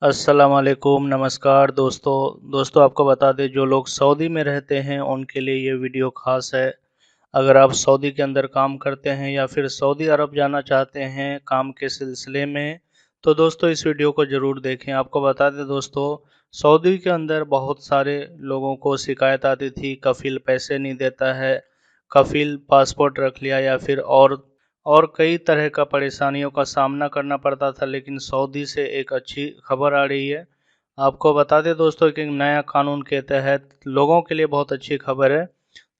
अस्सलाम वालेकुम, नमस्कार दोस्तों आपको बता दें जो लोग सऊदी में रहते हैं उनके लिए ये वीडियो ख़ास है। अगर आप सऊदी के अंदर काम करते हैं या फिर सऊदी अरब जाना चाहते हैं काम के सिलसिले में, तो दोस्तों इस वीडियो को ज़रूर देखें। आपको बता दें दोस्तों, सऊदी के अंदर बहुत सारे लोगों को शिकायत आती थी, कफ़ील पैसे नहीं देता है, कफ़ील पासपोर्ट रख लिया या फिर और कई तरह का परेशानियों का सामना करना पड़ता था। लेकिन सऊदी से एक अच्छी खबर आ रही है। आपको बता दें दोस्तों कि एक नया कानून के तहत लोगों के लिए बहुत अच्छी खबर है।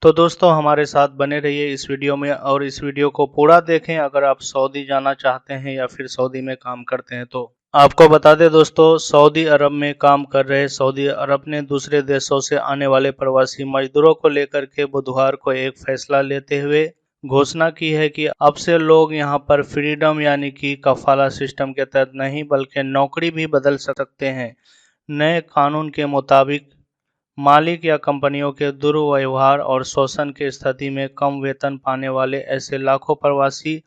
तो दोस्तों हमारे साथ बने रहिए इस वीडियो में और इस वीडियो को पूरा देखें अगर आप सऊदी जाना चाहते हैं या फिर सऊदी में काम करते हैं तो। आपको बता दें दोस्तों, सऊदी अरब में काम कर रहे सऊदी अरब ने दूसरे देशों से आने वाले प्रवासी मजदूरों को लेकर के बुधवार को एक फैसला लेते हुए घोषणा की है कि अब से लोग यहां पर फ्रीडम यानी कि कफाला सिस्टम के तहत नहीं बल्कि नौकरी भी बदल सकते हैं। नए कानून के मुताबिक मालिक या कंपनियों के दुर्व्यवहार और शोषण की स्थिति में कम वेतन पाने वाले ऐसे लाखों प्रवासी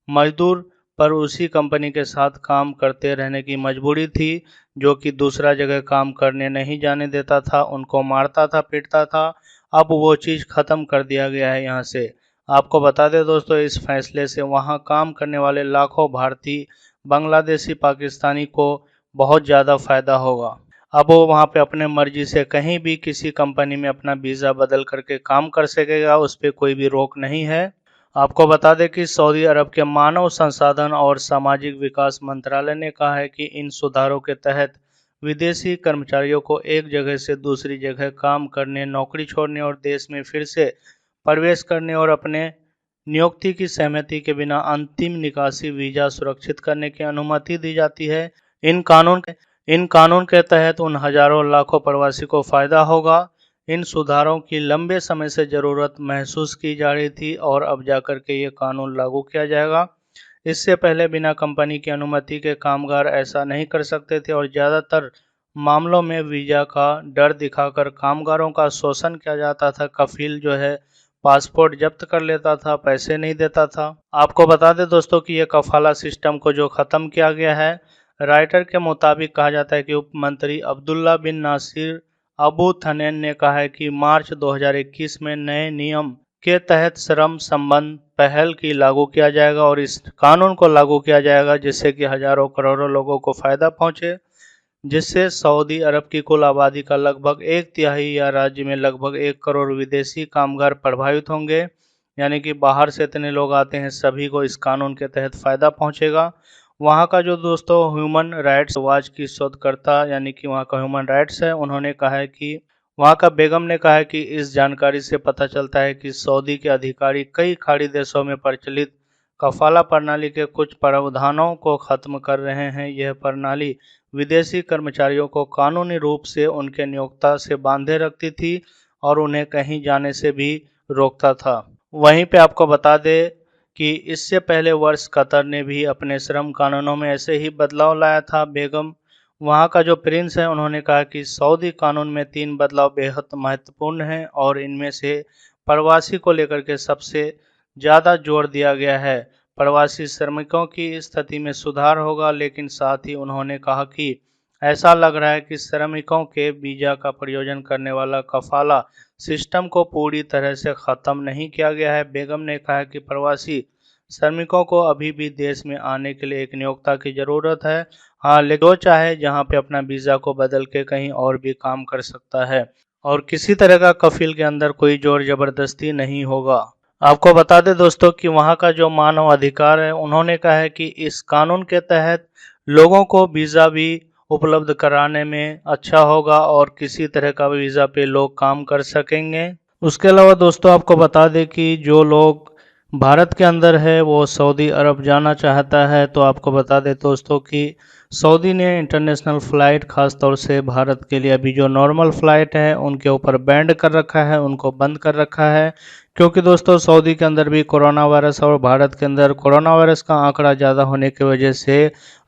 मजदूर पर उसी कंपनी के साथ काम करते रहने की मजबूरी थी, जो कि दूसरा जगह काम करने नहीं जाने देता था, उनको मारता था, पीटता था। अब वो चीज़ ख़त्म कर दिया गया है यहाँ से। आपको बता दें दोस्तों, इस फैसले से वहाँ काम करने वाले लाखों भारतीय, बांग्लादेशी, पाकिस्तानी को बहुत ज़्यादा फ़ायदा होगा। अब वो वहाँ पे अपने मर्जी से कहीं भी किसी कंपनी में अपना वीज़ा बदल करके काम कर सकेगा, उस पर कोई भी रोक नहीं है। आपको बता दें कि सऊदी अरब के मानव संसाधन और सामाजिक विकास मंत्रालय ने कहा है कि इन सुधारों के तहत विदेशी कर्मचारियों को एक जगह से दूसरी जगह काम करने, नौकरी छोड़ने और देश में फिर से प्रवेश करने और अपने नियोक्ति की सहमति के बिना अंतिम निकासी वीज़ा सुरक्षित करने की अनुमति दी जाती है। इन कानून के तहत उन हजारों लाखों प्रवासी को फ़ायदा होगा। इन सुधारों की लंबे समय से ज़रूरत महसूस की जा रही थी और अब जाकर के ये कानून लागू किया जाएगा। इससे पहले बिना कंपनी की अनुमति के कामगार ऐसा नहीं कर सकते थे और ज़्यादातर मामलों में वीज़ा का डर दिखाकर कामगारों का शोषण किया जाता था। कफील जो है पासपोर्ट जब्त कर लेता था, पैसे नहीं देता था। आपको बता दें दोस्तों कि ये कफाला सिस्टम को जो ख़त्म किया गया है, राइटर के मुताबिक कहा जाता है कि उप मंत्री अब्दुल्ला बिन नासिर अबू थनैन ने कहा है कि मार्च 2021 में नए नियम के तहत श्रम संबंध पहल की लागू किया जाएगा और इस कानून को लागू किया जाएगा जिससे कि हजारों करोड़ों लोगों को फ़ायदा पहुंचे, जिससे सऊदी अरब की कुल आबादी का लगभग एक तिहाई या राज्य में लगभग 1 करोड़ विदेशी कामगार प्रभावित होंगे। यानी कि बाहर से इतने लोग आते हैं, सभी को इस कानून के तहत फ़ायदा पहुंचेगा। वहाँ का जो दोस्तों ह्यूमन राइट्स वॉच की शोधकर्ता यानी कि वहाँ का ह्यूमन राइट्स है, उन्होंने कहा है कि वहाँ का बेगम ने कहा है कि इस जानकारी से पता चलता है कि सऊदी के अधिकारी कई खाड़ी देशों में प्रचलित कफाला प्रणाली के कुछ प्रावधानों को ख़त्म कर रहे हैं। यह प्रणाली विदेशी कर्मचारियों को कानूनी रूप से उनके नियोक्ता से बांधे रखती थी और उन्हें कहीं जाने से भी रोकता था। वहीं पे आपको बता दें कि इससे पहले वर्ष कतर ने भी अपने श्रम कानूनों में ऐसे ही बदलाव लाया था। बेगम वहाँ का जो प्रिंस है, उन्होंने कहा कि सऊदी कानून में 3 बदलाव बेहद महत्वपूर्ण हैं और इनमें से प्रवासी को लेकर के सबसे ज़्यादा जोर दिया गया है। प्रवासी श्रमिकों की स्थिति में सुधार होगा, लेकिन साथ ही उन्होंने कहा कि ऐसा लग रहा है कि श्रमिकों के वीज़ा का प्रयोजन करने वाला कफाला सिस्टम को पूरी तरह से ख़त्म नहीं किया गया है। बेगम ने कहा कि प्रवासी श्रमिकों को अभी भी देश में आने के लिए एक नियोक्ता की ज़रूरत है। हाँ, लेकिन जो चाहे जहाँ पे अपना वीज़ा को बदल के कहीं और भी काम कर सकता है और किसी तरह का कफील के अंदर कोई जोर ज़बरदस्ती नहीं होगा। आपको बता दें दोस्तों कि वहाँ का जो मानव अधिकार है, उन्होंने कहा है कि इस कानून के तहत लोगों को वीज़ा भी उपलब्ध कराने में अच्छा होगा और किसी तरह का वीज़ा पे लोग काम कर सकेंगे। उसके अलावा दोस्तों आपको बता दें कि जो लोग भारत के अंदर है वो सऊदी अरब जाना चाहता है, तो आपको बता दें दोस्तों कि सऊदी ने इंटरनेशनल फ़्लाइट ख़ास तौर से भारत के लिए अभी जो नॉर्मल फ़्लाइट है उनके ऊपर बैंड कर रखा है, उनको बंद कर रखा है। क्योंकि दोस्तों सऊदी के अंदर भी कोरोना वायरस और भारत के अंदर कोरोना वायरस का आंकड़ा ज़्यादा होने की वजह से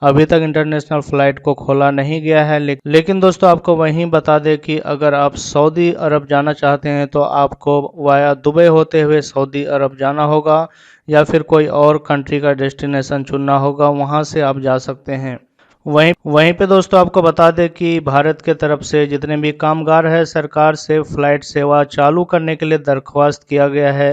अभी तक इंटरनेशनल फ़्लाइट को खोला नहीं गया है। लेकिन दोस्तों आपको वहीं बता दें कि अगर आप सऊदी अरब जाना चाहते हैं तो आपको वाया दुबई होते हुए सऊदी अरब जाना होगा या फिर कोई और कंट्री का डेस्टिनेशन चुनना होगा, वहाँ से आप जा सकते हैं। वहीं पे दोस्तों आपको बता दें कि भारत के तरफ से जितने भी कामगार हैं सरकार से फ़्लाइट सेवा चालू करने के लिए दरख्वास्त किया गया है।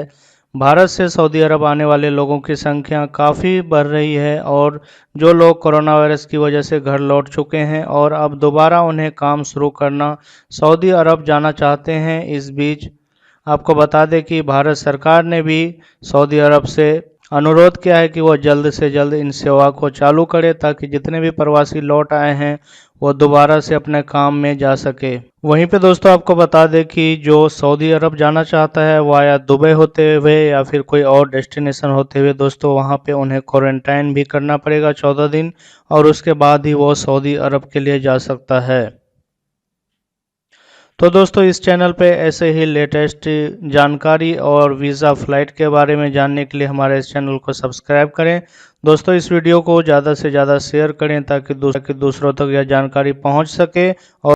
भारत से सऊदी अरब आने वाले लोगों की संख्या काफ़ी बढ़ रही है और जो लोग कोरोना वायरस की वजह से घर लौट चुके हैं और अब दोबारा उन्हें काम शुरू करना सऊदी अरब जाना चाहते हैं। इस बीच आपको बता दें कि भारत सरकार ने भी सऊदी अरब से अनुरोध किया है कि वह जल्द से जल्द इन सेवा को चालू करे ताकि जितने भी प्रवासी लौट आए हैं वो दोबारा से अपने काम में जा सके। वहीं पे दोस्तों आपको बता दें कि जो सऊदी अरब जाना चाहता है वाया दुबई होते हुए या फिर कोई और डेस्टिनेशन होते हुए दोस्तों वहां पे उन्हें क्वारंटाइन भी करना पड़ेगा 14 दिन और उसके बाद ही वो सऊदी अरब के लिए जा सकता है। तो दोस्तों इस चैनल पे ऐसे ही लेटेस्ट जानकारी और वीज़ा फ़्लाइट के बारे में जानने के लिए हमारे इस चैनल को सब्सक्राइब करें। दोस्तों इस वीडियो को ज़्यादा से ज़्यादा शेयर करें ताकि दूसरों तक यह जानकारी पहुंच सके और